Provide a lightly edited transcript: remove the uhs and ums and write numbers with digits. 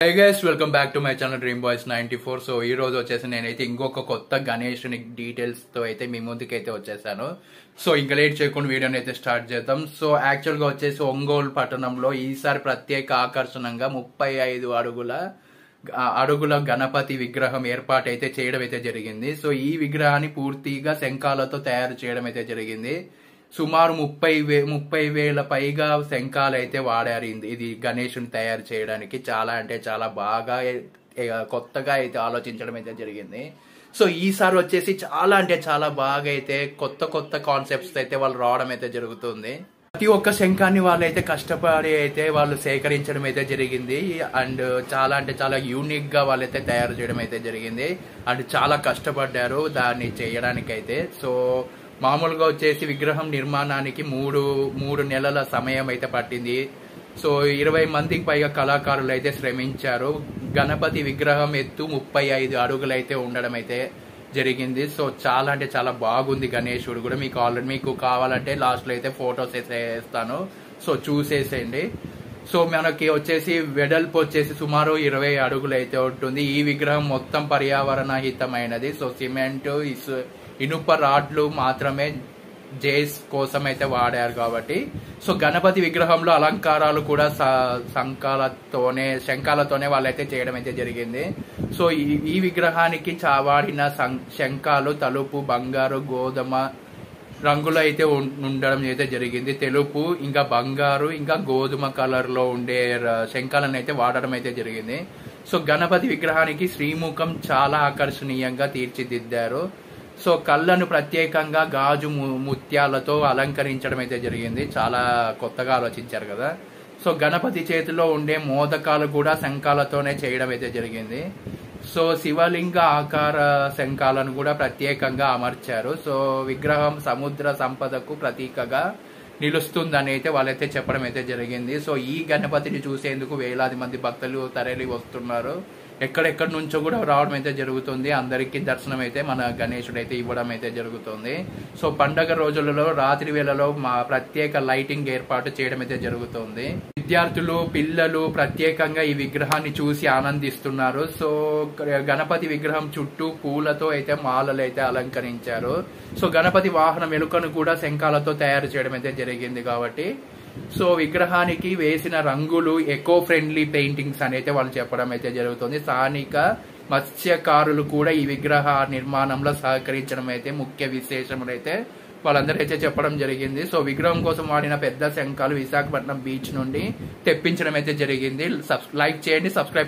Hey guys, welcome back to my channel Dream Boys 94. So ఈ రోజు వచ్చేసి నేనైతే ఇంకొక కొత్త గణేష్ డీటెయిల్స్ తో అయితే మీ ముందుకైతే వచ్చేసాను. సో ఇంకా లేట్ చేయకుండా వీడియోని అయితే స్టార్ట్ చేద్దాం. సో యాక్చువల్ గా వచ్చేసి ఒంగోలు పట్టణంలో ఈసారి ప్రత్యేక ఆకర్షణంగా 35 అడుగుల గణపతి విగ్రహం ఏర్పాటు అయితే చేయడం అయితే జరిగింది. సో ఈ విగ్రహాన్ని పూర్తిగా శంఖాలతో తయారు చేయడం అయితే జరిగింది. సుమారు 30,000 పైగా శంఖాలు అయితే వాడారు ఇది గణేషుని తయారు చేయడానికి. చాలా అంటే చాలా బాగా కొత్తగా అయితే ఆలోచించడం అయితే జరిగింది. సో ఈసారి వచ్చేసి చాలా అంటే చాలా బాగా అయితే కొత్త కాన్సెప్ట్స్ అయితే వాళ్ళు రావడం అయితే జరుగుతుంది. ప్రతి ఒక్క శంఖాన్ని వాళ్ళైతే కష్టపడి అయితే వాళ్ళు సేకరించడం అయితే జరిగింది. అండ్ చాలా అంటే చాలా యూనిక్ గా వాళ్ళైతే తయారు చేయడం అయితే జరిగింది. అండ్ చాలా కష్టపడ్డారు దాన్ని చేయడానికి అయితే. సో మామూలుగా వచ్చేసి విగ్రహం నిర్మాణానికి మూడు నెలల సమయం అయితే పట్టింది. సో 20 మందికి పైగా కళాకారులు అయితే శ్రమించారు. గణపతి విగ్రహం ఎత్తు 35 అడుగులు అయితే ఉండడం అయితే జరిగింది. సో చాలా అంటే చాలా బాగుంది గణేశుడు కూడా. మీకు కావాలంటే లాస్ట్ లో అయితే ఫొటోస్ అయితే వేస్తాను, సో చూసేసేయండి. సో మనకి వచ్చేసి వెడల్పు వచ్చేసి సుమారు 20 అడుగులు అయితే ఉంటుంది. ఈ విగ్రహం మొత్తం పర్యావరణ హితమైనది. సో సిమెంట్ ఇనుప రాడ్లు మాత్రమే జేస్ కోసం అయితే వాడారు కాబట్టి. సో గణపతి విగ్రహంలో అలంకారాలు కూడా శంఖాలతోనే వాళ్ళైతే చేయడం అయితే జరిగింది. సో ఈ విగ్రహానికి వాడిన శంఖాలు తెలుపు, బంగారు, గోధుమ రంగులో అయితే ఉండడం అయితే జరిగింది. తెలుపు ఇంకా బంగారు ఇంకా గోధుమ కలర్ లో ఉండే శంఖాలను అయితే వాడడం అయితే జరిగింది. సో గణపతి విగ్రహానికి శ్రీముఖం చాలా ఆకర్షణీయంగా తీర్చిదిద్దారు. సో కళ్ళను ప్రత్యేకంగా గాజు ముత్యాలతో అలంకరించడం అయితే జరిగింది. చాలా కొత్తగా ఆలోచించారు కదా. సో గణపతి చేతిలో ఉండే మోదకాలు కూడా శంఖాలతోనే చేయడం అయితే జరిగింది. సో శివలింగ ఆకార శంఖాలను కూడా ప్రత్యేకంగా అమర్చారు. సో విగ్రహం సముద్ర సంపదకు ప్రతీకగా నిలుస్తుందని అయితే వాళ్ళైతే చెప్పడం అయితే జరిగింది. సో ఈ గణపతిని చూసేందుకు వేలాది మంది భక్తులు తరలి వస్తున్నారు. ఎక్కడెక్కడి నుంచో కూడా రావడం అయితే జరుగుతుంది. అందరికీ దర్శనం అయితే మన గణేశుడు అయితే ఇవ్వడం అయితే జరుగుతుంది. సో పండగ రోజులలో రాత్రి వేళలో ప్రత్యేక లైటింగ్ ఏర్పాటు చేయడం అయితే జరుగుతుంది. విద్యార్థులు, పిల్లలు ప్రత్యేకంగా ఈ విగ్రహాన్ని చూసి ఆనందిస్తున్నారు. సో గణపతి విగ్రహం చుట్టూ పూలతో అయితే మాలలు అయితే అలంకరించారు. సో గణపతి వాహనం ఎలుకను కూడా శంఖాలతో తయారు చేయడం అయితే జరిగింది కాబట్టి. సో విగ్రహానికి వేసిన రంగులు ఎకో ఫ్రెండ్లీ పెయింటింగ్స్ అనేది వాళ్ళు చెప్పడం అయితే జరుగుతుంది. స్థానిక మత్స్యకారులు కూడా ఈ విగ్రహ నిర్మాణంలో సహకరించడం అయితే ముఖ్య విశేషములు అయితే వాళ్ళందరూ అయితే చెప్పడం జరిగింది. సో విగ్రహం కోసం వాడిన పెద్ద శంఖాలు విశాఖపట్నం బీచ్ నుండి తెప్పించడం అయితే జరిగింది. లైక్ చేయండి, సబ్స్క్రైబ్